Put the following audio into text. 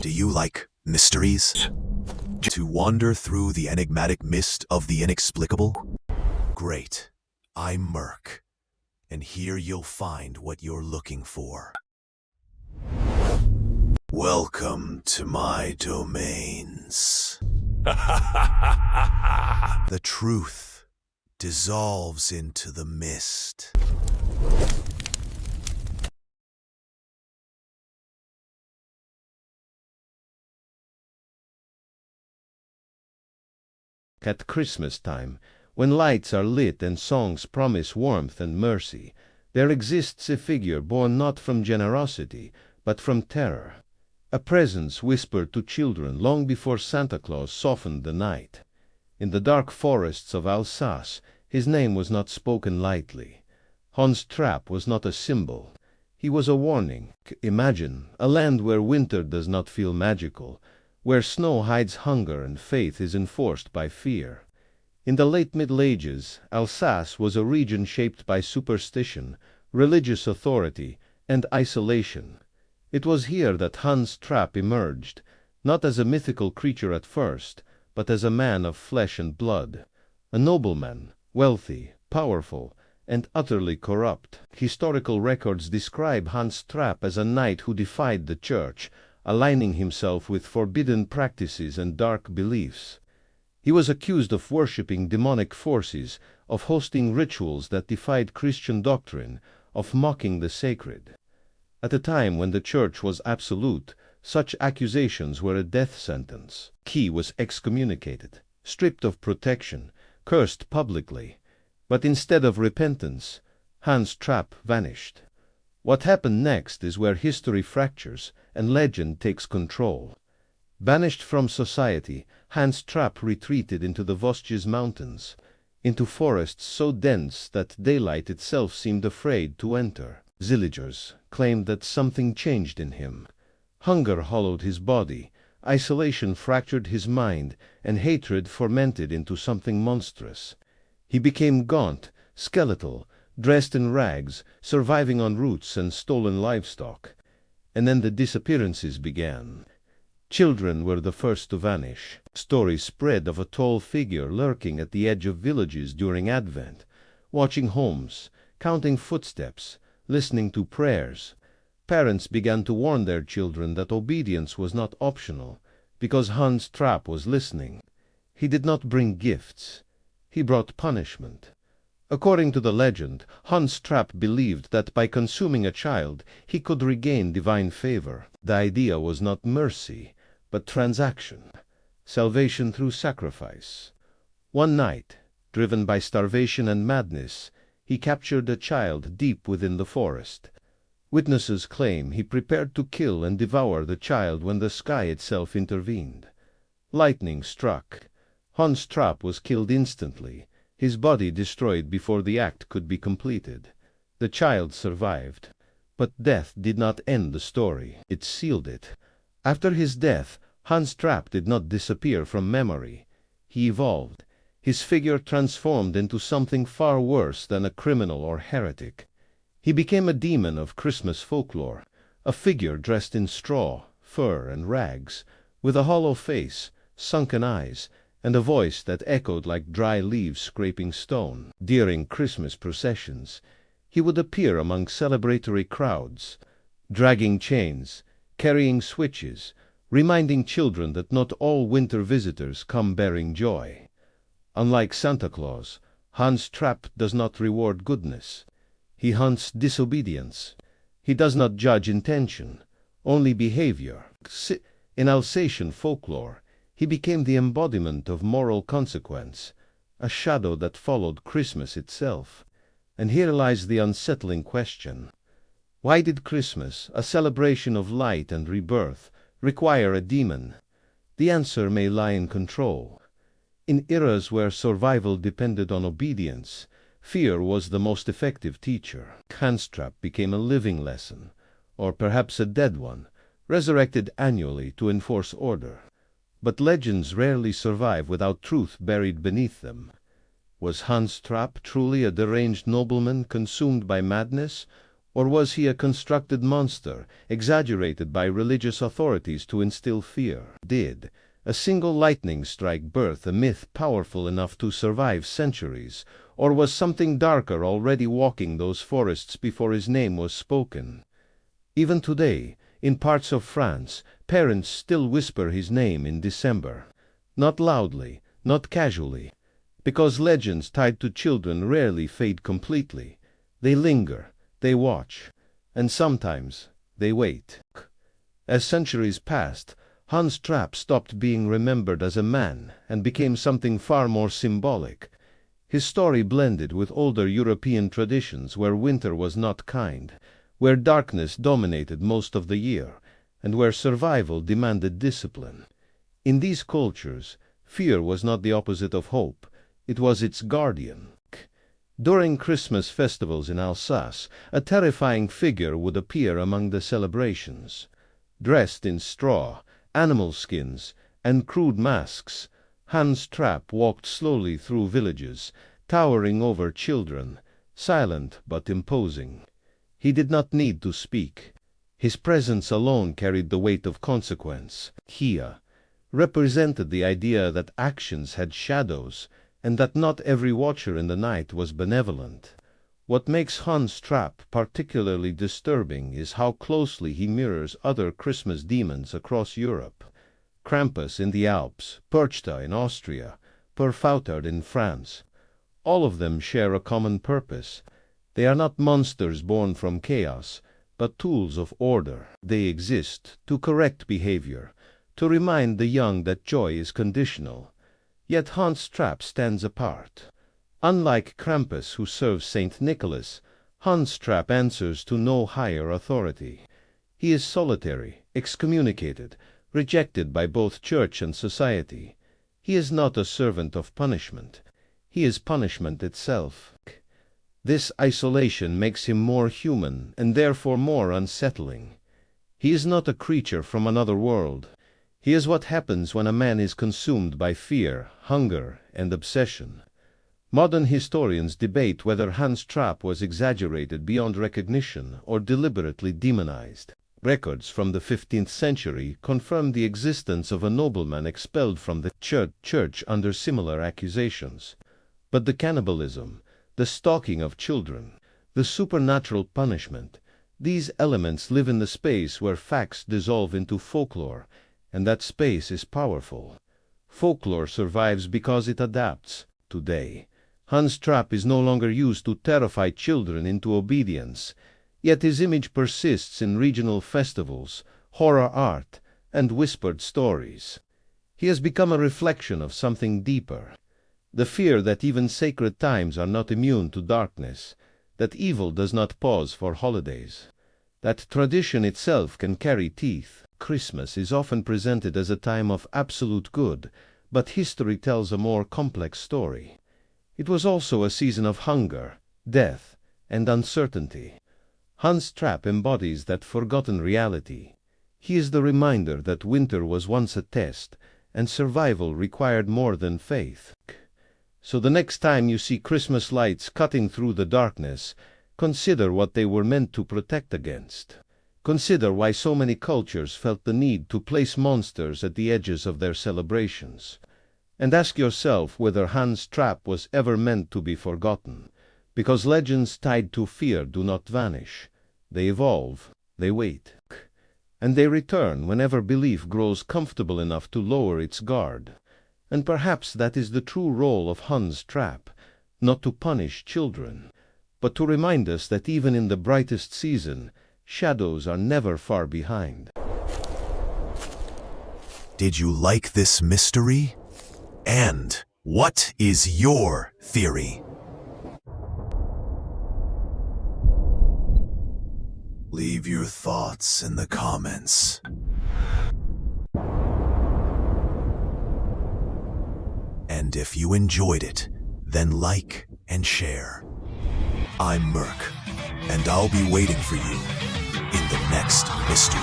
Do you like mysteries? To wander through the enigmatic mist of the inexplicable? Great. I'm Merc, and here you'll find what you're looking for. Welcome to my domains. The truth dissolves into the mist. At Christmas time, when lights are lit and songs promise warmth and mercy, there exists a figure born not from generosity, but from terror. A presence whispered to children long before Santa Claus softened the night. In the dark forests of Alsace, his name was not spoken lightly. Hans Trapp was not a symbol. He was a warning. Imagine a land where winter does not feel magical, where snow hides hunger and faith is enforced by fear. In the late Middle Ages, Alsace was a region shaped by superstition, religious authority, and isolation. It was here that Hans Trapp emerged, not as a mythical creature at first, but as a man of flesh and blood, a nobleman, wealthy, powerful, and utterly corrupt. Historical records describe Hans Trapp as a knight who defied the church, aligning himself with forbidden practices and dark beliefs. He was accused of worshipping demonic forces, of hosting rituals that defied Christian doctrine, of mocking the sacred. At a time when the church was absolute, such accusations were a death sentence. He was excommunicated, stripped of protection, cursed publicly. But instead of repentance, Hans Trapp vanished. What happened next is where history fractures and legend takes control. Banished from society, Hans Trapp retreated into the Vosges mountains, into forests so dense that daylight itself seemed afraid to enter. Villagers claimed that something changed in him. Hunger hollowed his body, isolation fractured his mind, and hatred fermented into something monstrous. He became gaunt, skeletal, dressed in rags, surviving on roots and stolen livestock. And then the disappearances began. Children were the first to vanish. Stories spread of a tall figure lurking at the edge of villages during Advent, watching homes, counting footsteps, listening to prayers. Parents began to warn their children that obedience was not optional, because Hans Trapp was listening. He did not bring gifts. He brought punishment. According to the legend, Hans Trapp believed that by consuming a child, he could regain divine favor. The idea was not mercy, but transaction, salvation through sacrifice. One night, driven by starvation and madness, he captured a child deep within the forest. Witnesses claim he prepared to kill and devour the child when the sky itself intervened. Lightning struck. Hans Trapp was killed instantly, his body destroyed before the act could be completed. The child survived. But death did not end the story. It sealed it. After his death, Hans Trapp did not disappear from memory. He evolved. His figure transformed into something far worse than a criminal or heretic. He became a demon of Christmas folklore, a figure dressed in straw, fur, and rags, with a hollow face, sunken eyes, and a voice that echoed like dry leaves scraping stone. During Christmas processions, he would appear among celebratory crowds, dragging chains, carrying switches, reminding children that not all winter visitors come bearing joy. Unlike Santa Claus, Hans Trapp does not reward goodness. He hunts disobedience. He does not judge intention, only behavior. In Alsatian folklore, he became the embodiment of moral consequence, a shadow that followed Christmas itself. And here lies the unsettling question. Why did Christmas, a celebration of light and rebirth, require a demon? The answer may lie in control. In eras where survival depended on obedience, fear was the most effective teacher. Hans Trapp became a living lesson, or perhaps a dead one, resurrected annually to enforce order. But legends rarely survive without truth buried beneath them. Was Hans Trapp truly a deranged nobleman consumed by madness, Or was he a constructed monster, exaggerated by religious authorities to instill fear? Did a single lightning strike birth a myth powerful enough to survive centuries? Or was something darker already walking those forests before his name was spoken? Even today, in parts of France, parents still whisper his name in December. Not loudly, not casually, because legends tied to children rarely fade completely. They linger, they watch, and sometimes they wait. As centuries passed, Hans Trapp stopped being remembered as a man and became something far more symbolic. His story blended with older European traditions where winter was not kind, where darkness dominated most of the year, and where survival demanded discipline. In these cultures, fear was not the opposite of hope, it was its guardian. During Christmas festivals in Alsace, a terrifying figure would appear among the celebrations. Dressed in straw, animal skins, and crude masks, Hans Trapp walked slowly through villages, towering over children, silent but imposing. He did not need to speak. His presence alone carried the weight of consequence. He represented the idea that actions had shadows, and that not every watcher in the night was benevolent. What makes Hans Trapp particularly disturbing is how closely he mirrors other Christmas demons across Europe. Krampus in the Alps, Perchta in Austria, Perfautard in France. All of them share a common purpose. They are not monsters born from chaos, but tools of order. They exist to correct behavior, to remind the young that joy is conditional. Yet Hans Trapp stands apart. Unlike Krampus, who serves Saint Nicholas, Hans Trapp answers to no higher authority. He is solitary, excommunicated, rejected by both church and society. He is not a servant of punishment. He is punishment itself. This isolation makes him more human and therefore more unsettling. He is not a creature from another world. He is what happens when a man is consumed by fear, hunger, and obsession. Modern historians debate whether Hans Trapp was exaggerated beyond recognition or deliberately demonized. Records from the 15th century confirm the existence of a nobleman expelled from the church under similar accusations. But the cannibalism, the stalking of children, the supernatural punishment, these elements live in the space where facts dissolve into folklore, and that space is powerful. Folklore survives because it adapts. Today, Hans Trapp is no longer used to terrify children into obedience, yet his image persists in regional festivals, horror art, and whispered stories. He has become a reflection of something deeper. The fear that even sacred times are not immune to darkness, that evil does not pause for holidays, that tradition itself can carry teeth. Christmas is often presented as a time of absolute good, but history tells a more complex story. It was also a season of hunger, death, and uncertainty. Hans Trapp embodies that forgotten reality. He is the reminder that winter was once a test, and survival required more than faith. So the next time you see Christmas lights cutting through the darkness, consider what they were meant to protect against. Consider why so many cultures felt the need to place monsters at the edges of their celebrations. And ask yourself whether Hans Trapp was ever meant to be forgotten, because legends tied to fear do not vanish. They evolve, they wait, and they return whenever belief grows comfortable enough to lower its guard. And perhaps that is the true role of Hans Trapp, not to punish children, but to remind us that even in the brightest season, shadows are never far behind. Did you like this mystery? And what is your theory? Leave your thoughts in the comments. And if you enjoyed it, then like and share. I'm Merc, and I'll be waiting for you in the next mystery.